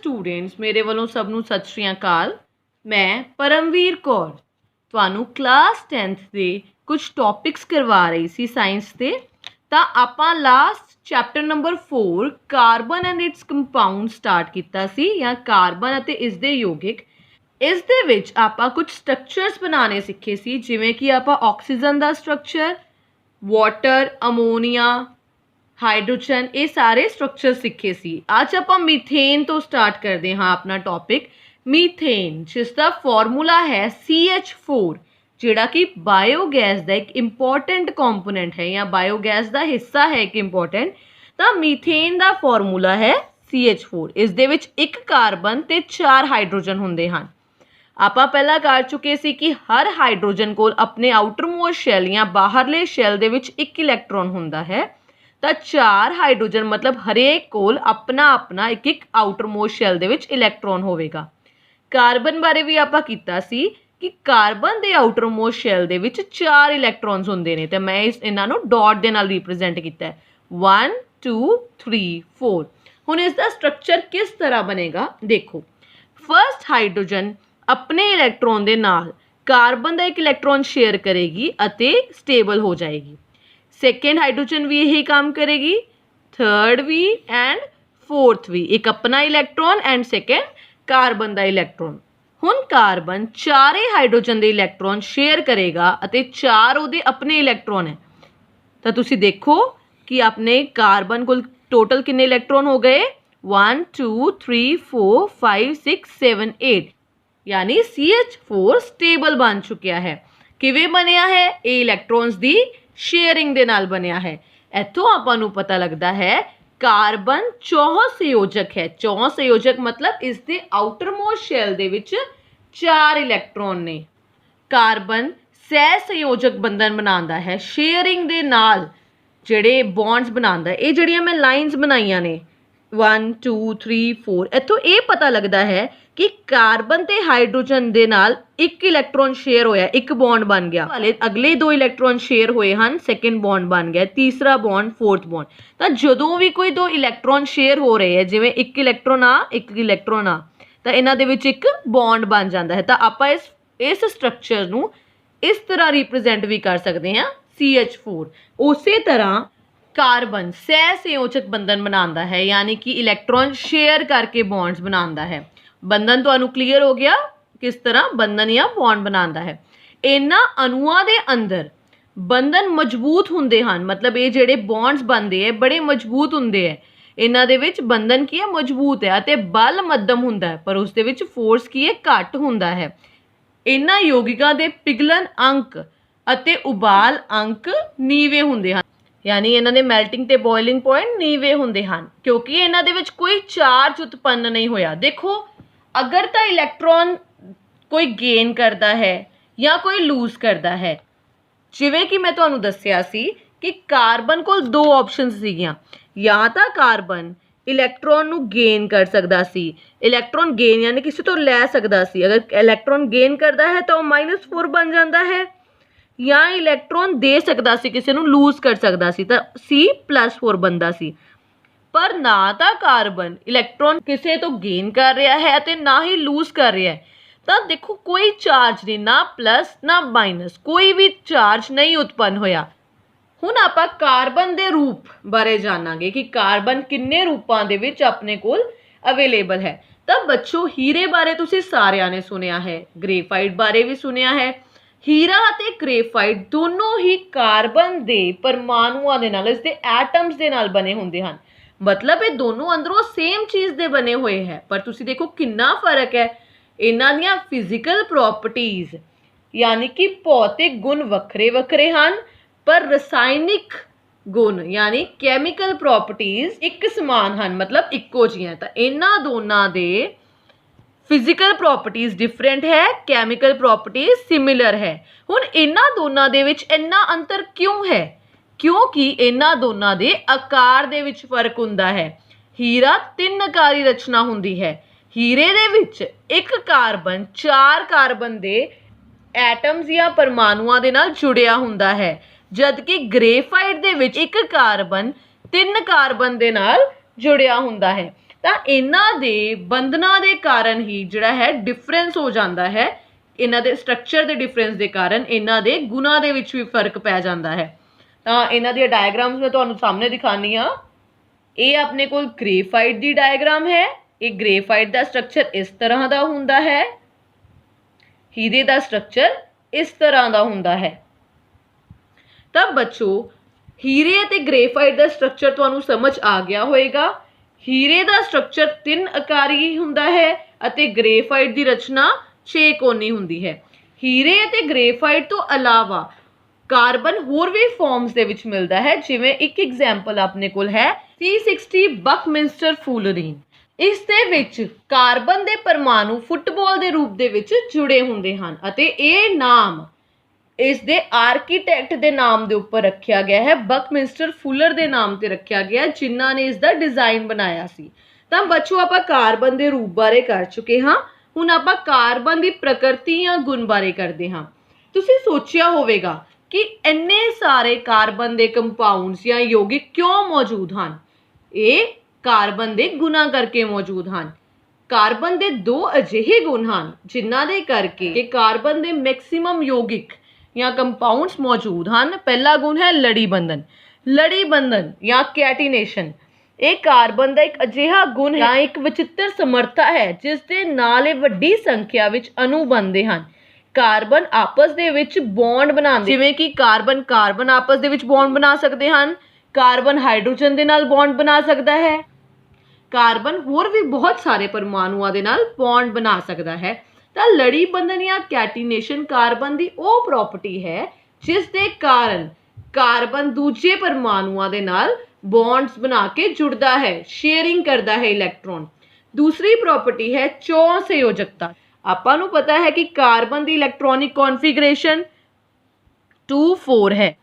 Students, मेरे वालों सब नूं सत श्री अकाल। मैं परमवीर कौर तुहानूं क्लास 10th ਦੇ कुछ टॉपिक्स करवा रही सी साइंस ਦੇ। ਤਾਂ ਆਪਾਂ last chapter number 4 carbon and its compound start ਕੀਤਾ ਸੀ, ਜਾਂ ਕਾਰਬਨ ਅਤੇ ਇਸ ਦੇ ਯੌਗਿਕ। ਇਸ ਦੇ ਵਿੱਚ ਆਪਾਂ ਕੁਝ ਸਟਰਕਚਰਸ ਬਣਾਉਣੇ ਸਿੱਖੇ ਸੀ, ਜਿਵੇਂ ਕਿ ਆਪਾਂ ਆਕਸੀਜਨ ਦਾ ਸਟਰਕਚਰ, ਵਾਟਰ, ਅਮੋਨੀਆ, हाइड्रोजन, ये सारे स्ट्रक्चर सीखे सी। अज आप मीथेन तो स्टार्ट करते हाँ अपना टॉपिक। मीथेन जिसका फॉर्मूला है CH4, जिहड़ा कि बायोगैस का एक इंपॉर्टेंट कंपोनेंट है या बायोगैस का हिस्सा है एक इंपॉर्टेंट। तो मीथेन का फॉर्मूला है CH4। इस दे विच एक कार्बन ते 4 हाइड्रोजन हुंदे हन। ਆਪਾਂ ਪਹਿਲਾਂ ਕਰ ਚੁੱਕੇ ਸੀ ਕਿ हर हाइड्रोजन कोल अपने आउटरमोस्ट शैल या बाहरले शैल दे विच एक इलैक्ट्रॉन हुंदा है। तो 4 हाइड्रोजन मतलब हरेक कोल अपना अपना एक एक आउटरमोस्ट शैल दे विच इलैक्ट्रॉन होवेगा। कार्बन बारे भी आपां कीता सी कि कार्बन दे आउटरमोस्ट शैल दे विच 4 इलैक्ट्रॉन्स हुंदे ने, ते मैं इन्हां नूं डॉट दे नाल रिप्रेजेंट कीता है 1 2 3 4। हुण इसका स्ट्रक्चर किस तरह बनेगा देखो। फर्स्ट हाइड्रोजन अपने इलैक्ट्रॉन दे नाल कार्बन दा एक इलैक्ट्रॉन शेयर करेगी अते स्टेबल हो जाएगी। सेकेंड हाइड्रोजन भी यही काम करेगी, थर्ड भी एंड फोर्थ भी, एक अपना इलैक्ट्रॉन एंड सेकेंड कार्बन का इलैक्ट्रॉन। हुण कार्बन 4 हाइड्रोजन के इलैक्ट्रॉन शेयर करेगा अते 4 उहदे अपने इलैक्ट्रॉन है। तो तुसी देखो कि अपने कार्बन को टोटल कितने इलैक्ट्रॉन हो गए 1 2 3 4 5 6 7 8, यानी CH4 स्टेबल बन चुकिया है। किवें बनिया है? ये इलैक्ट्रॉन्स दी शेयरिंग दे नाल बनिया है। इत्थों आपां नूं पता लगदा है कार्बन चौह संयोजक है। चौह संयोजक मतलब इसके आउटरमोस्ट शैल दे विच 4 इलैक्ट्रॉन ने। कार्बन सह संयोजक बंधन बनांदा है, शेयरिंग दे नाल जिहड़े बॉन्ड्स बनांदा है। ये जिहड़ियां मैं लाइन्स बनाईयां ने 1 2 3 4, इत्थों ये पता लगता है कि कार्बन ते हाइड्रोजन दे नाल एक इलैक्ट्रॉन शेयर होया, एक बॉन्ड बन गया। वाले अगले 2 इलैक्ट्रॉन शेयर होए हन, सेकेंड बॉन्ड बन गया, तीसरा बॉन्ड, फोर्थ बॉन्ड। तो जदों भी कोई 2 इलैक्ट्रॉन शेयर हो रहे हैं, जिवें एक इलैक्ट्रॉन आ एक इलैक्ट्रॉन आ, तो इन्हां दे विच एक बॉन्ड बन जाता है। तो आपां इस स्ट्रक्चर नूं इस तरह रिप्रेजेंट भी कर सकते हैं CH4। उसी तरह कार्बन सह संयोजक बंधन बनाता है, यानी कि इलैक्ट्रॉन शेयर करके बॉन्ड्स बनाता है। बंधन तो क्लीयर हो गया किस तरह बंधन या बॉन्ड बनाता है। इन्हां अणुआं दे अंदर बंधन मजबूत हुंदे हन, मतलब ये जिहड़े बॉन्ड्स बनते हैं बड़े मजबूत हुंदे है। इन्हां दे विच बंधन की है मजबूत है अते बल मध्यम हुंदा है, पर उसदे विच फोर्स की है घट हुंदा है। इन्हां यौगिकां दे पिघलन अंक अते उबाल अंक नीवे हुंदे हन, यानी इन्हां दे मैल्टिंग ते बॉइलिंग पॉइंट नीवे हुंदे हन, क्योंकि इन्हां दे विच कोई चार्ज उत्पन्न नहीं होया। देखो अगर तो इलैक्ट्रॉन कोई गेन करता है या कोई लूज करता है, जिवें कि मैं तुहानूं दस्सिया सी कि कार्बन कोल 2 ऑप्शन सीगियां, या तो कार्बन इलैक्ट्रॉन नूं गेन कर सकदा सी, इलैक्ट्रॉन गेन यानी किसी तो लै सकदा सी। अगर इलैक्ट्रॉन गेन करता है तो -4 बन जाता है, या इलैक्ट्रॉन दे सकदा सी किसी नूं लूज कर सकदा सी, तो C+4 बनदा सी। पर ना तो कार्बन इलैक्ट्रॉन किसी तो गेन कर रहा है ते ना ही लूज कर रहा है। तो देखो कोई चार्ज नहीं, ना प्लस ना माइनस, कोई भी चार्ज नहीं उत्पन्न होया। हुण आपां कार्बन दे रूप बारे जानांगे कि कार्बन किन्ने रूपां दे विच अपने कोल अवेलेबल है। तो बच्चों हीरे बारे तुसीं सारिआं ने सुनिया है, ग्रेफाइट बारे भी सुनिया है। हीरा ते ग्रेफाइट दोनों ही कार्बन दे परमाणुआं दे नाल, इसदे एटम्स दे नाल बने हुंदे हन, मतलब ये दोनों अंदरों सेम चीज़ दे बने हुए हैं। पर तुसी देखो कितना फर्क है। इन्हां दियां फिजिकल प्रॉपर्टीज़ यानी कि भौतिक गुण वखरे वखरे हन, पर रसायनिक गुण यानी कैमिकल प्रॉपर्टीज़ एक समान हन, मतलब इक्को जिहियां। तो इन्हां दोनां दे फिजिकल प्रॉपर्टीज़ डिफरेंट है, कैमिकल प्रॉपर्टीज़ सिमिलर है। हुण इन्हां दोनां दे विच इन्ना अंतर क्यों है? क्योंकि इन्हां दोनां दे आकार दे विच फर्क हुंदा है। हीरा 3 आकारी रचना हुंदी है। हीरे दे विच एक कार्बन 4 कार्बन दे एटम्स या परमाणुआं दे नाल जुड़िया हुंदा है, जबकि ग्रेफाइट दे विच एक कार्बन 3 कार्बन दे नाल जुड़िया हुंदा है। ਤਾਂ ਇਹਨਾਂ ਦੇ ਬੰਧਨਾਂ ਦੇ ਕਾਰਨ ਹੀ ਜਿਹੜਾ ਹੈ ਡਿਫਰੈਂਸ ਹੋ ਜਾਂਦਾ ਹੈ। ਇਹਨਾਂ ਦੇ ਸਟਰਕਚਰ ਦੇ ਡਿਫਰੈਂਸ ਦੇ ਕਾਰਨ ਇਹਨਾਂ ਦੇ ਗੁਣਾਂ ਦੇ ਵਿੱਚ ਵੀ ਫਰਕ ਪੈ ਜਾਂਦਾ ਹੈ। ਤਾਂ ਇਹਨਾਂ ਦੀਆਂ ਡਾਇਗਰਾਮਸ ਮੈਂ ਤੁਹਾਨੂੰ ਸਾਹਮਣੇ ਦਿਖਾਉਂਦੀ ਹਾਂ। ਇਹ ਆਪਣੇ ਕੋਲ ਗ੍ਰੇਫਾਈਟ ਦੀ ਡਾਇਗਰਾਮ ਹੈ। ਇਹ ਗ੍ਰੇਫਾਈਟ ਦਾ ਸਟਰਕਚਰ ਇਸ ਤਰ੍ਹਾਂ ਦਾ ਹੁੰਦਾ ਹੈ, ਹੀਰੇ ਦਾ ਸਟਰਕਚਰ ਇਸ ਤਰ੍ਹਾਂ ਦਾ ਹੁੰਦਾ ਹੈ। ਤਾਂ ਬੱਚੋ ਹੀਰੇ ਅਤੇ ਗ੍ਰੇਫਾਈਟ ਦਾ ਸਟਰਕਚਰ ਤੁਹਾਨੂੰ ਸਮਝ ਆ ਗਿਆ ਹੋਵੇਗਾ। ਹੀਰੇ ਦਾ ਸਟਰਕਚਰ 3 ਆਕਾਰੀ ਹੁੰਦਾ ਹੈ ਅਤੇ ਗ੍ਰੇਫਾਈਟ ਦੀ ਰਚਨਾ 6 ਕੋਣੀ ਹੁੰਦੀ ਹੈ। ਹੀਰੇ ਅਤੇ ਗ੍ਰੇਫਾਈਟ ਤੋਂ ਇਲਾਵਾ ਕਾਰਬਨ ਹੋਰ ਵੀ ਫਾਰਮਸ ਦੇ ਵਿੱਚ ਮਿਲਦਾ ਹੈ, ਜਿਵੇਂ ਇੱਕ ਐਗਜ਼ਾਮਪਲ ਆਪਣੇ ਕੋਲ ਹੈ C60 ਬਕਮਿੰਸਟਰ ਫੂਲਰੀਨ। ਇਸ ਦੇ ਵਿੱਚ ਕਾਰਬਨ ਦੇ ਪਰਮਾਣੂ ਫੁੱਟਬਾਲ ਦੇ ਰੂਪ ਦੇ ਵਿੱਚ ਜੁੜੇ ਹੁੰਦੇ ਹਨ ਅਤੇ ਇਹ ਨਾਮ ਇਸ ਦੇ ਆਰਕੀਟੈਕਟ ਦੇ ਨਾਮ ਦੇ ਉੱਪਰ ਰੱਖਿਆ ਗਿਆ ਹੈ, ਬਕਮਿੰਸਟਰ ਫੁਲਰ ਦੇ ਨਾਮ ਤੇ ਰੱਖਿਆ ਗਿਆ, ਜਿਨ੍ਹਾਂ ਨੇ ਇਸ ਦਾ ਡਿਜ਼ਾਈਨ ਬਣਾਇਆ ਸੀ। ਤਾਂ ਬੱਚੋ ਆਪਾਂ ਕਾਰਬਨ ਦੇ ਰੂਪ ਬਾਰੇ ਕਰ ਚੁੱਕੇ ਹਾਂ। ਹੁਣ ਆਪਾਂ ਕਾਰਬਨ ਦੀ ਪ੍ਰਕਿਰਤੀ ਜਾਂ ਗੁਣ ਬਾਰੇ ਕਰਦੇ ਹਾਂ। ਤੁਸੀਂ ਸੋਚਿਆ ਹੋਵੇਗਾ ਕਿ ਇੰਨੇ ਸਾਰੇ ਕਾਰਬਨ ਦੇ ਕੰਪਾਊਂਡਸ ਜਾਂ ਯੌਗਿਕ ਕਿਉਂ ਮੌਜੂਦ ਹਨ? ਇਹ ਕਾਰਬਨ ਦੇ ਗੁਣਾਂ ਕਰਕੇ ਮੌਜੂਦ ਹਨ। ਕਾਰਬਨ ਦੇ 2 ਅਜਿਹੇ ਗੁਣ ਹਨ ਜਿਨ੍ਹਾਂ ਦੇ ਕਰਕੇ ਕਾਰਬਨ ਦੇ ਮੈਕਸਿਮਮ ਯੌਗਿਕ ਜਾਂ ਕੰਪਾਊਂਡਸ ਮੌਜੂਦ ਹਨ। ਪਹਿਲਾ ਗੁਣ ਹੈ ਲੜੀ ਬੰਧਨ। ਲੜੀ ਬੰਧਨ ਜਾਂ ਕੈਟੀਨੇਸ਼ਨ ਇਹ ਕਾਰਬਨ ਦਾ ਇੱਕ ਅਜਿਹਾ ਗੁਣ ਹੈ, ਇੱਕ ਵਿਚਿੱਤਰ ਸਮਰੱਥਾ ਹੈ ਜਿਸ ਦੇ ਨਾਲ ਇਹ ਵੱਡੀ ਸੰਖਿਆ ਵਿੱਚ ਅਣੂ ਬਣਦੇ ਹਨ। ਕਾਰਬਨ ਆਪਸ ਦੇ ਵਿੱਚ ਬੌਂਡ ਬਣਾਉਂਦੇ, ਜਿਵੇਂ ਕਿ ਕਾਰਬਨ ਕਾਰਬਨ ਆਪਸ ਦੇ ਵਿੱਚ ਬੌਂਡ ਬਣਾ ਸਕਦੇ ਹਨ, ਕਾਰਬਨ ਹਾਈਡਰੋਜਨ ਦੇ ਨਾਲ ਬੌਂਡ ਬਣਾ ਸਕਦਾ ਹੈ, ਕਾਰਬਨ ਹੋਰ ਵੀ ਬਹੁਤ ਸਾਰੇ ਪਰਮਾਣੂਆਂ ਦੇ ਨਾਲ ਬੌਂਡ ਬਣਾ ਸਕਦਾ ਹੈ। ਤਾਂ ਲੜੀ ਬੰਧਨ ਜਾਂ ਕੈਟੀਨੇਸ਼ਨ ਕਾਰਬਨ ਦੀ ਉਹ ਪ੍ਰੋਪਰਟੀ ਹੈ ਜਿਸ ਦੇ ਕਾਰਨ ਕਾਰਬਨ ਦੂਜੇ ਪਰਮਾਣੂਆਂ ਦੇ ਨਾਲ ਬੌਂਡਸ ਬਣਾ ਕੇ ਜੁੜਦਾ ਹੈ, ਸ਼ੇਅਰਿੰਗ ਕਰਦਾ ਹੈ ਇਲੈਕਟ੍ਰੋਨ। ਦੂਸਰੀ ਪ੍ਰੋਪਰਟੀ ਹੈ ਚੌ ਸੰਯੋਜਕਤਾ। ਆਪਾਂ ਨੂੰ ਪਤਾ ਹੈ ਕਿ ਕਾਰਬਨ ਦੀ ਇਲੈਕਟ੍ਰੋਨਿਕ ਕੌਨਫੀਗਰੇਸ਼ਨ 2-4 ਹੈ।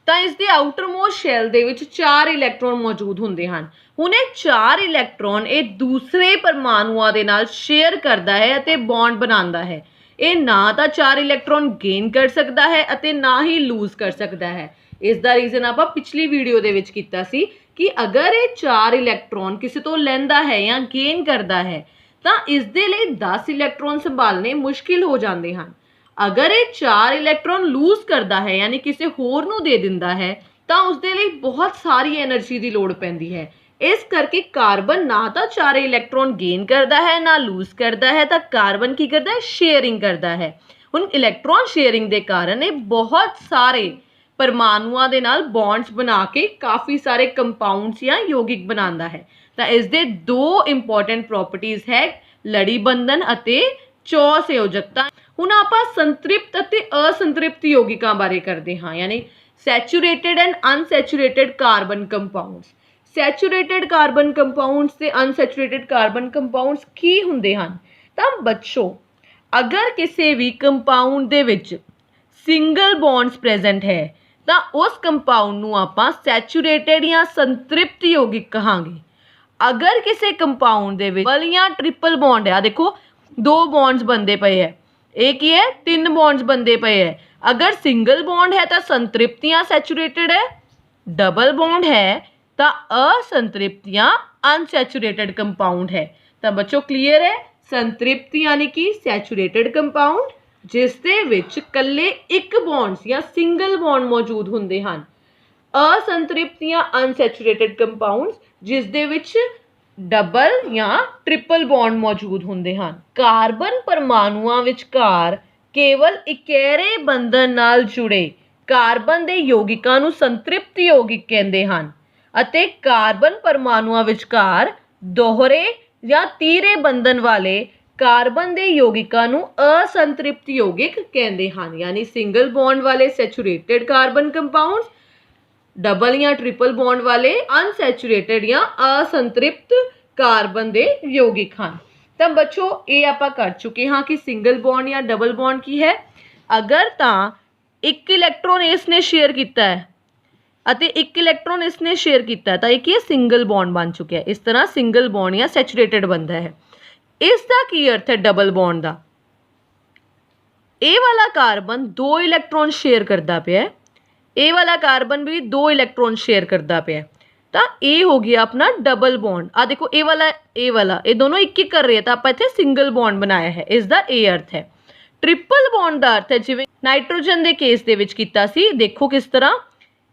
ਤਾਂ ਇਸ ਦੇ ਆਊਟਰਮੋਸਟ ਸ਼ੈਲ ਦੇ ਵਿੱਚ 4 ਇਲੈਕਟ੍ਰੋਨ ਮੌਜੂਦ ਹੁੰਦੇ ਹਨ। ਹੁਣ ਇਹ 4 ਇਲੈਕਟ੍ਰੋਨ ਇਹ ਦੂਸਰੇ ਪਰਮਾਣੂਆਂ ਦੇ ਨਾਲ ਸ਼ੇਅਰ ਕਰਦਾ ਹੈ ਅਤੇ ਬੌਂਡ ਬਣਾਉਂਦਾ ਹੈ। ਇਹ ਨਾ ਤਾਂ 4 ਇਲੈਕਟ੍ਰੋਨ ਗੇਨ ਕਰ ਸਕਦਾ ਹੈ ਅਤੇ ਨਾ ਹੀ ਲੂਜ਼ ਕਰ ਸਕਦਾ ਹੈ। ਇਸ ਦਾ ਰੀਜ਼ਨ ਆਪਾਂ ਪਿਛਲੀ ਵੀਡੀਓ ਦੇ ਵਿੱਚ ਕੀਤਾ ਸੀ ਕਿ ਅਗਰ ਇਹ 4 ਇਲੈਕਟ੍ਰੋਨ ਕਿਸੇ ਤੋਂ ਲੈਂਦਾ ਹੈ ਜਾਂ ਗੇਨ ਕਰਦਾ ਹੈ ਤਾਂ ਇਸ ਦੇ ਲਈ 10 ਇਲੈਕਟ੍ਰੋਨ ਸੰਭਾਲਣੇ ਮੁਸ਼ਕਿਲ ਹੋ ਜਾਂਦੇ ਹਨ। ਅਗਰ ਇਹ 4 ਇਲੈਕਟ੍ਰੋਨ ਲੂਜ਼ ਕਰਦਾ ਹੈ ਯਾਨੀ ਕਿਸੇ ਹੋਰ ਨੂੰ ਦੇ ਦਿੰਦਾ ਹੈ ਤਾਂ ਉਸ ਦੇ ਲਈ ਬਹੁਤ ਸਾਰੀ એનર્ਜੀ ਦੀ ਲੋੜ ਪੈਂਦੀ ਹੈ। ਇਸ ਕਰਕੇ ਕਾਰਬਨ ਨਾ ਤਾਂ 4 ਇਲੈਕਟ੍ਰੋਨ ਗੇਨ ਕਰਦਾ ਹੈ ਨਾ ਲੂਜ਼ ਕਰਦਾ ਹੈ, ਤਾਂ ਕਾਰਬਨ ਕੀ ਕਰਦਾ ਹੈ? ਸ਼ੇਅਰਿੰਗ ਕਰਦਾ ਹੈ। ਹੁਣ ਇਲੈਕਟ੍ਰੋਨ ਸ਼ੇਅਰਿੰਗ ਦੇ ਕਾਰਨ ਇਹ ਬਹੁਤ ਸਾਰੇ ਪਰਮਾਣੂਆਂ ਦੇ ਨਾਲ ਬੌਂਡਸ ਬਣਾ ਕੇ ਕਾਫੀ ਸਾਰੇ ਕੰਪਾਊਂਡਸ ਜਾਂ ਯੌਗਿਕ ਬਣਾਉਂਦਾ ਹੈ। ਤਾਂ ਇਸ ਦੇ 2 ਇੰਪੋਰਟੈਂਟ ਪ੍ਰੋਪਰਟੀਜ਼ ਹੈ ਲੜੀ ਬੰਧਨ ਅਤੇ ਚੌ ਸੰਯੋਜਕਤਾ। ਹੁਣ ਆਪਾਂ ਸੰਤ੍ਰਿਪਤ ਅਤੇ ਅਸੰਤ੍ਰਿਪਤ ਯੌਗਿਕਾਂ ਬਾਰੇ ਕਰਦੇ ਹਾਂ, ਯਾਨੀ saturated and unsaturated carbon compounds. Saturated carbon compounds ਤੇ ਅਨਸੈਚੂਰੇਟਡ ਕਾਰਬਨ ਕੰਪਾਊਂਡਸ ਕੀ ਹੁੰਦੇ ਹਨ? ਤਾਂ ਬੱਚੋ ਅਗਰ ਕਿਸੇ ਵੀ ਕੰਪਾਊਂਡ ਦੇ ਵਿੱਚ ਸਿੰਗਲ ਬੌਂਡਸ ਪ੍ਰੈਜ਼ੈਂਟ ਹੈ ਤਾਂ ਉਸ ਕੰਪਾਊਂਡ ਨੂੰ ਆਪਾਂ ਸੈਚੂਰੇਟਡ ਜਾਂ ਸੰਤ੍ਰਿਪਤ ਯੌਗਿਕ ਕਹਾਂਗੇ। ਅਗਰ ਕਿਸੇ ਕੰਪਾਊਂਡ ਦੇ ਵਿੱਚ ਡਬਲ ਜਾਂ ਟ੍ਰਿਪਲ ਬੌਂਡ ਹੈ, ਦੇਖੋ 2 ਬੌਂਡਸ ਬਣਦੇ ਪਏ ਹੈ, ਇਹ ਕੀ ਹੈ? 3 ਬੌਂਡਸ ਬਣਦੇ ਪਏ ਹੈ। ਅਗਰ ਸਿੰਗਲ ਬੌਂਡ ਹੈ ਤਾਂ ਸੰਤ੍ਰਿਪਤ ਜਾਂ ਸੈਚੂਰੇਟਡ ਹੈ, ਡਬਲ ਬੌਂਡ ਹੈ ਤਾਂ असंतृप्त या अनसैचुरेटेड कंपाउंड है। तो बच्चों क्लीयर है? संतृप्त यानी कि सैचुरेटेड कंपाउंड जिस दे विच कल्ले एक बॉन्ड्स या सिंगल बॉन्ड मौजूद हुंदे हन। असंतृप्त या अनसैचुरेटेड कंपाउंड्स जिस दे विच डबल या ट्रिपल बॉन्ड मौजूद हुंदे हन। कार्बन परमाणुआं विचकार केवल इकहरे बंधन नाल जुड़े कार्बन दे यौगिकां नूं संतृप्त यौगिक कहंदे हन ਅਤੇ ਕਾਰਬਨ ਪਰਮਾਣੂਆਂ ਵਿਚਕਾਰ ਦੋਹਰੇ ਜਾਂ ਤੀਹਰੇ ਬੰਧਨ ਵਾਲੇ ਕਾਰਬਨ ਦੇ ਯੌਗਿਕਾਂ ਨੂੰ ਅਸੰਤ੍ਰਿਪਤ ਯੌਗਿਕ ਕਹਿੰਦੇ ਹਨ। ਯਾਨੀ ਸਿੰਗਲ ਬੌਂਡ ਵਾਲੇ ਸੈਚੂਰੇਟਡ ਕਾਰਬਨ ਕੰਪਾਊਂਡਸ, ਡਬਲ ਜਾਂ ਟ੍ਰਿਪਲ ਬੌਂਡ ਵਾਲੇ ਅਨਸੈਚੂਰੇਟਡ ਜਾਂ ਅਸੰਤ੍ਰਿਪਤ ਕਾਰਬਨ ਦੇ ਯੌਗਿਕ ਹਨ। ਤਾਂ ਬੱਚੋ ਇਹ ਆਪਾਂ ਕਰ ਚੁੱਕੇ ਹਾਂ ਕਿ ਸਿੰਗਲ ਬੌਂਡ ਜਾਂ ਡਬਲ ਬੌਂਡ ਕੀ ਹੈ। ਅਗਰ ਤਾਂ ਇੱਕ ਇਲੈਕਟ੍ਰੋਨ ਇਸ ਨੇ ਸ਼ੇਅਰ ਕੀਤਾ ਹੈ ਅਤੇ ਇੱਕ ਇਲੈਕਟ੍ਰੋਨ ਇਸ ਨੇ ਸ਼ੇਅਰ ਕੀਤਾ ਤਾਂ ਇਹ ਕੀ ਹੈ? ਸਿੰਗਲ ਬੌਂਡ ਬਣ ਚੁੱਕਿਆ। ਇਸ ਤਰ੍ਹਾਂ ਸਿੰਗਲ ਬੌਂਡ ਜਾਂ ਸੈਚੂਰੇਟਡ ਬਣਦਾ ਹੈ। ਇਸ ਦਾ ਕੀ ਅਰਥ ਹੈ ਡਬਲ ਬੌਂਡ ਦਾ? ਇਹ ਵਾਲਾ ਕਾਰਬਨ 2 ਇਲੈਕਟ੍ਰੋਨ ਸ਼ੇਅਰ ਕਰਦਾ ਪਿਆ, ਇਹ ਵਾਲਾ ਕਾਰਬਨ ਵੀ 2 ਇਲੈਕਟ੍ਰੋਨ ਸ਼ੇਅਰ ਕਰਦਾ ਪਿਆ। ਤਾਂ ਇਹ ਹੋ ਗਿਆ ਆਪਣਾ ਡਬਲ ਬੌਂਡ। ਆ ਦੇਖੋ ਇਹ ਵਾਲਾ ਇਹ ਦੋਨੋਂ ਇੱਕ ਇੱਕ ਕਰ ਰਹੇ ਤਾਂ ਆਪਾਂ ਇੱਥੇ ਸਿੰਗਲ ਬੌਂਡ ਬਣਾਇਆ ਹੈ, ਇਸ ਦਾ ਇਹ ਅਰਥ ਹੈ। ਟ੍ਰਿਪਲ ਬੌਂਡ ਦਾ ਅਰਥ ਹੈ ਜਿਵੇਂ ਨਾਈਟ੍ਰੋਜਨ ਦੇ ਕੇਸ ਦੇ ਵਿੱਚ ਕੀਤਾ ਸੀ, ਦੇਖੋ ਕਿਸ ਤਰ੍ਹਾਂ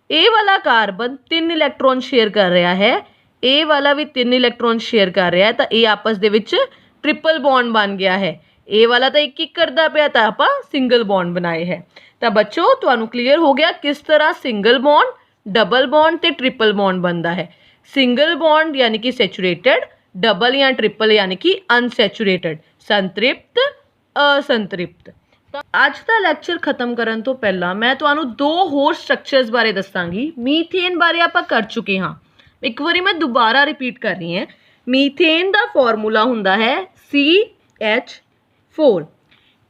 ਇਹ ਵਾਲਾ ਕਾਰਬਨ 3 ਇਲੈਕਟ੍ਰੋਨ ਸ਼ੇਅਰ ਕਰ ਰਿਹਾ ਹੈ, ਇਹ ਵਾਲਾ ਵੀ 3 ਇਲੈਕਟ੍ਰੋਨ ਸ਼ੇਅਰ ਕਰ ਰਿਹਾ ਹੈ, ਤਾਂ ਇਹ ਆਪਸ ਦੇ ਵਿੱਚ ਟ੍ਰਿਪਲ ਬੌਂਡ ਬਣ ਗਿਆ ਹੈ। ਇਹ ਵਾਲਾ ਤਾਂ ਇੱਕ ਇੱਕ ਕਰਦਾ ਪਿਆ ਤਾਂ ਆਪਾਂ ਸਿੰਗਲ ਬੌਂਡ ਬਣਾਏ ਹੈ। ਤਾਂ ਬੱਚੋ ਤੁਹਾਨੂੰ ਕਲੀਅਰ ਹੋ ਗਿਆ ਕਿਸ ਤਰ੍ਹਾਂ ਸਿੰਗਲ ਬੌਂਡ, ਡਬਲ ਬੌਂਡ ਤੇ ਟ੍ਰਿਪਲ ਬੌਂਡ ਬਣਦਾ ਹੈ। ਸਿੰਗਲ ਬੌਂਡ यानी कि सैचुरेटेड, डबल या ट्रिपल यानी कि अनसैचुरेटेड, संतृप्त असंतृप्त। ਅੱਜ ਦਾ ਲੈਕਚਰ ਖਤਮ ਕਰਨ ਤੋਂ ਪਹਿਲਾਂ ਮੈਂ ਤੁਹਾਨੂੰ ਦੋ ਹੋਰ ਸਟਰਕਚਰਸ ਬਾਰੇ ਦੱਸਾਂਗੀ। ਮੀਥੇਨ ਬਾਰੇ ਆਪਾਂ ਕਰ ਚੁੱਕੇ ਹਾਂ, ਇੱਕ ਵਾਰੀ ਮੈਂ ਦੁਬਾਰਾ ਰਿਪੀਟ ਕਰ ਰਹੀ ਹਾਂ। ਮੀਥੇਨ ਦਾ ਫਾਰਮੂਲਾ ਹੁੰਦਾ ਹੈ CH4।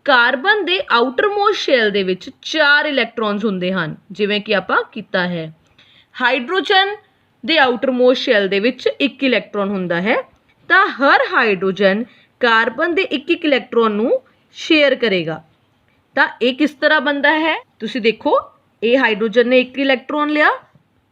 ਕਾਰਬਨ ਦੇ ਆਊਟਰਮੋਸਟ ਸ਼ੈਲ ਦੇ ਵਿੱਚ 4 ਇਲੈਕਟ੍ਰੋਨਸ ਹੁੰਦੇ ਹਨ, ਜਿਵੇਂ ਕਿ ਆਪਾਂ ਕੀਤਾ ਹੈ। ਹਾਈਡਰੋਜਨ ਦੇ ਆਊਟਰਮੋਸਟ ਸ਼ੈਲ ਦੇ ਵਿੱਚ 1 ਇਲੈਕਟ੍ਰੋਨ ਹੁੰਦਾ ਹੈ, ਤਾਂ ਹਰ ਹਾਈਡਰੋਜਨ ਕਾਰਬਨ ਦੇ 1-1 ਇਲੈਕਟ੍ਰੋਨ ਨੂੰ ਸ਼ੇਅਰ ਕਰੇਗਾ। ਤਾਂ ਇਹ ਕਿਸ ਤਰ੍ਹਾਂ ਬਣਦਾ ਹੈ ਤੁਸੀਂ ਦੇਖੋ, ਇਹ ਹਾਈਡਰੋਜਨ ਨੇ 1 ਇਲੈਕਟ੍ਰੋਨ ਲਿਆ,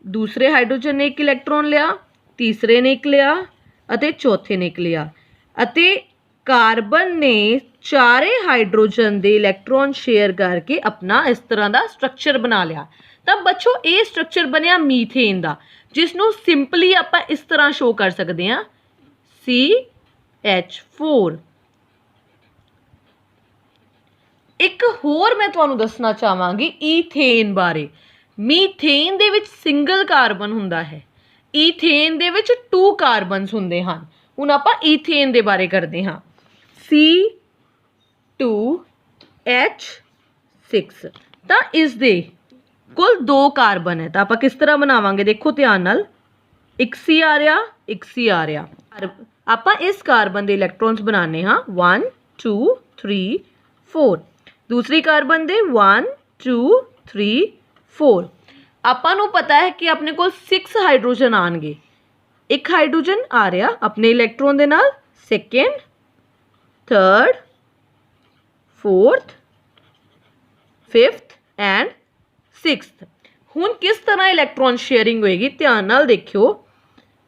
ਦੂਸਰੇ ਹਾਈਡਰੋਜਨ ਨੇ 1 ਇਲੈਕਟ੍ਰੋਨ ਲਿਆ, ਤੀਸਰੇ ਨੇ 1 ਲਿਆ ਅਤੇ ਚੌਥੇ ਨੇ 1 ਲਿਆ, ਅਤੇ ਕਾਰਬਨ ਨੇ ਚਾਰੇ ਹਾਈਡਰੋਜਨ ਦੇ ਇਲੈਕਟ੍ਰੋਨ ਸ਼ੇਅਰ ਕਰਕੇ ਆਪਣਾ ਇਸ ਤਰ੍ਹਾਂ ਦਾ ਸਟਰਕਚਰ ਬਣਾ ਲਿਆ। ਤਾਂ ਬੱਚੋ ਇਹ ਸਟਰਕਚਰ ਬਣਿਆ ਮੀਥੇਨ ਦਾ, ਜਿਸ ਨੂੰ ਸਿੰਪਲੀ ਆਪਾਂ ਇਸ ਤਰ੍ਹਾਂ ਸ਼ੋ ਕਰ ਸਕਦੇ ਹਾਂ CH4। ਇੱਕ ਹੋਰ ਮੈਂ ਤੁਹਾਨੂੰ ਦੱਸਣਾ ਚਾਹਾਂਗੀ ਈਥੇਨ ਬਾਰੇ। ਮੀਥੇਨ ਦੇ ਵਿੱਚ ਸਿੰਗਲ ਕਾਰਬਨ ਹੁੰਦਾ ਹੈ, ਈਥੇਨ ਦੇ ਵਿੱਚ 2 ਕਾਰਬਨਸ ਹੁੰਦੇ ਹਨ। ਹੁਣ ਆਪਾਂ ਈਥੇਨ ਦੇ ਬਾਰੇ ਕਰਦੇ ਹਾਂ। C2H6। ਤਾਂ ਇਸ ਦੇ ਕੁੱਲ 2 ਕਾਰਬਨ ਹੈ, ਤਾਂ ਆਪਾਂ ਕਿਸ ਤਰ੍ਹਾਂ ਬਣਾਵਾਂਗੇ ਦੇਖੋ ਧਿਆਨ ਨਾਲ, ਇੱਕ C ਆ ਰਿਹਾ, ਇੱਕ C ਆ ਰਿਹਾ। ਆਪਾਂ ਇਸ ਕਾਰਬਨ ਦੇ ਇਲੈਕਟ੍ਰੋਨਸ ਬਣਾਉਂਦੇ ਹਾਂ 1 2 3 4, ਦੂਸਰੀ ਕਾਰਬਨ ਦੇ 1 2 3 4। ਆਪਾਂ ਨੂੰ ਪਤਾ ਹੈ ਕਿ ਆਪਣੇ ਕੋਲ 6 ਹਾਈਡਰੋਜਨ ਆਣਗੇ। ਇੱਕ ਹਾਈਡਰੋਜਨ ਆ ਰਿਹਾ ਆਪਣੇ ਇਲੈਕਟ੍ਰੋਨ ਦੇ ਨਾਲ, second, third, fourth, fifth and sixth. ਹੁਣ ਕਿਸ ਤਰ੍ਹਾਂ ਇਲੈਕਟ੍ਰੋਨ ਸ਼ੇਅਰਿੰਗ ਹੋਏਗੀ ਧਿਆਨ ਨਾਲ ਦੇਖਿਓ।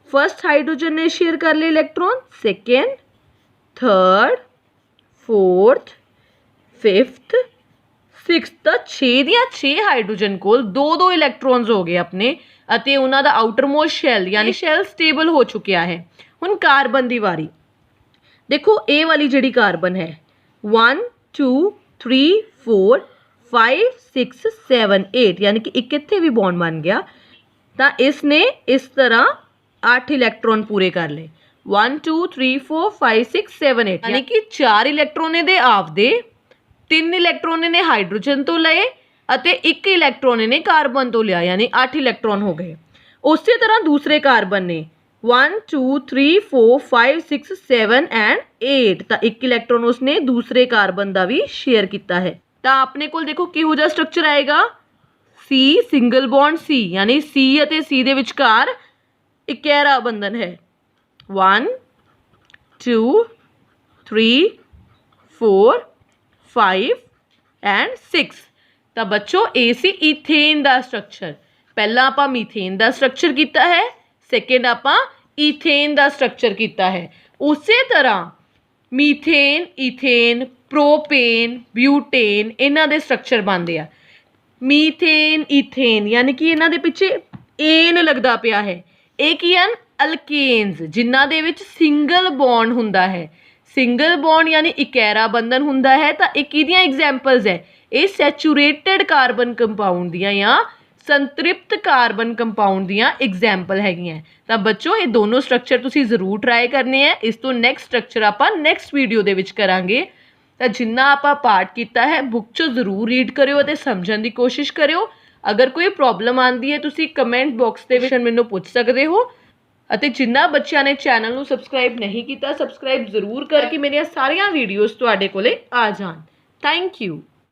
ਫਸਟ ਹਾਈਡਰੋਜਨ ਨੇ ਸ਼ੇਅਰ ਕਰ ਲਏ electron, second, third, fourth, fifth, sixth. ਤਾਂ 6 ਦੀਆਂ 6 ਹਾਈਡਰੋਜਨ ਕੋਲ 2-2 ਇਲੈਕਟ੍ਰੋਨਸ ਹੋ ਗਏ ਆਪਣੇ, ਅਤੇ ਉਹਨਾਂ ਦਾ ਆਊਟਰਮੋਸਟ ਸ਼ੈਲ ਯਾਨੀ ਸ਼ੈਲ ਸਟੇਬਲ ਹੋ ਚੁੱਕਿਆ ਹੈ। ਹੁਣ ਕਾਰਬਨ ਦੀ ਵਾਰੀ ਦੇਖੋ, ਇਹ ਵਾਲੀ ਜਿਹੜੀ ਕਾਰਬਨ ਹੈ 1 2 3 4 5 6 7 8 यानी कि एक ਇੱਥੇ ਵੀ ਬੌਂਡ ਬਣ ਗਿਆ। ਤਾਂ ਇਸ ਨੇ ਇਸ ਤਰ੍ਹਾਂ 8 ਇਲੈਕਟ੍ਰੋਨ ਪੂਰੇ ਕਰ ਲਏ, 1 2 3 4 5 6 7 8 यानी कि 4 ਇਲੈਕਟ੍ਰੋਨ ਇਹਦੇ ਆਪਦੇ, 3 ਇਲੈਕਟ੍ਰੋਨ ਨੇ ਹਾਈਡਰੋਜਨ ਤੋਂ ਲਏ ਅਤੇ 1 ਇਲੈਕਟ੍ਰੋਨ ਨੇ ਕਾਰਬਨ ਤੋਂ ਲਿਆ, यानी 8 ਇਲੈਕਟ੍ਰੋਨ ਹੋ ਗਏ। ਉਸੇ ਤਰ੍ਹਾਂ ਦੂਸਰੇ ਕਾਰਬਨ ਨੇ 1 2 3 4 5 6 7 ਐਂਡ 8, ਤਾਂ 1 ਇਲੈਕਟ੍ਰੋਨ ਉਸਨੇ ਦੂਸਰੇ ਕਾਰਬਨ ਦਾ ਵੀ ਸ਼ੇਅਰ ਕੀਤਾ ਹੈ। ਤਾਂ ਆਪਣੇ ਕੋਲ ਦੇਖੋ ਕਿਹੋ ਜਿਹਾ ਸਟਰਕਚਰ ਆਏਗਾ, C ਸਿੰਗਲ ਬੌਂਡ C, यानी C ਅਤੇ C ਦੇ ਵਿਚਕਾਰ ਇਕਹਿਰਾ ਬੰਧਨ ਹੈ। 1 2 3 4 5 ਐਂਡ 6। ਤਾਂ ਬੱਚੋ ਇਹ ਸੀ ਈਥੇਨ ਦਾ ਸਟਰਕਚਰ। ਪਹਿਲਾਂ ਆਪਾਂ ਮੀਥੇਨ ਦਾ ਸਟਰਕਚਰ ਕੀਤਾ ਹੈ, ਸੈਕਿੰਡ ਆਪਾਂ ਈਥੇਨ ਦਾ ਸਟਰਕਚਰ ਕੀਤਾ ਹੈ। ਉਸੇ ਤਰ੍ਹਾਂ ਮੀਥੇਨ, ਈਥੇਨ, ਪ੍ਰੋਪੇਨ, ਬਿਊਟੇਨ ਇਹਨਾਂ ਦੇ ਸਟਰਕਚਰ ਬਣਦੇ ਆ। ਮੀਥੇਨ, ਈਥੇਨ यानी कि ਇਹਨਾਂ ਦੇ ਪਿੱਛੇ ਏਨ ਲੱਗਦਾ ਪਿਆ ਹੈ। ਇਹ ਕੀ ਹਨ? ਅਲਕੇਨਸ, ਜਿਨ੍ਹਾਂ ਦੇ ਵਿੱਚ ਸਿੰਗਲ ਬੌਂਡ ਹੁੰਦਾ ਹੈ। ਸਿੰਗਲ ਬੌਂਡ यानी ਇਕਹਿਰਾ ਬੰਧਨ ਹੁੰਦਾ ਹੈ। ਤਾਂ ਇਹ ਕਿਹਦੀਆਂ ਐਗਜ਼ਾਮਪਲਸ ਹੈ? ਇਹ ਸੈਚੂਰੇਟਡ ਕਾਰਬਨ ਕੰਪਾਊਂਡ ਦੀਆਂ ਜਾਂ ਸੰਤ੍ਰਿਪਤ ਕਾਰਬਨ ਕੰਪਾਊਂਡ ਦੀਆਂ ਐਗਜ਼ਾਮਪਲ ਹੈਗੀਆਂ। ਤਾਂ ਬੱਚੋ ਇਹ ਦੋਨੋਂ ਸਟਰਕਚਰ ਤੁਸੀਂ ਜ਼ਰੂਰ ਟਰਾਈ ਕਰਨੇ ਹੈ। ਇਸ ਤੋਂ ਨੈਕਸਟ ਸਟਰਕਚਰ ਆਪਾਂ ਨੈਕਸਟ ਵੀਡੀਓ ਦੇ ਵਿੱਚ ਕਰਾਂਗੇ। ਤਾਂ ਜਿੰਨਾ ਆਪਾਂ ਪਾਰਟ ਕੀਤਾ ਹੈ ਬੁੱਕ 'ਚੋਂ ਜ਼ਰੂਰ ਰੀਡ ਕਰਿਓ ਅਤੇ ਸਮਝਣ ਦੀ ਕੋਸ਼ਿਸ਼ ਕਰਿਓ। ਅਗਰ ਕੋਈ ਪ੍ਰੋਬਲਮ ਆਉਂਦੀ ਹੈ ਤੁਸੀਂ ਕਮੈਂਟ ਬਾਕਸ ਦੇ ਵਿੱਚ ਮੈਨੂੰ ਪੁੱਛ ਸਕਦੇ ਹੋ। ਅਤੇ ਜਿਨ੍ਹਾਂ ਬੱਚਿਆਂ ਨੇ ਚੈਨਲ ਨੂੰ ਸਬਸਕ੍ਰਾਈਬ ਨਹੀਂ ਕੀਤਾ, ਸਬਸਕ੍ਰਾਈਬ ਜ਼ਰੂਰ ਕਰਕੇ ਮੇਰੀਆਂ ਸਾਰੀਆਂ ਵੀਡੀਓਜ਼ ਤੁਹਾਡੇ ਕੋਲੇ ਆ ਜਾਣ। Thank you.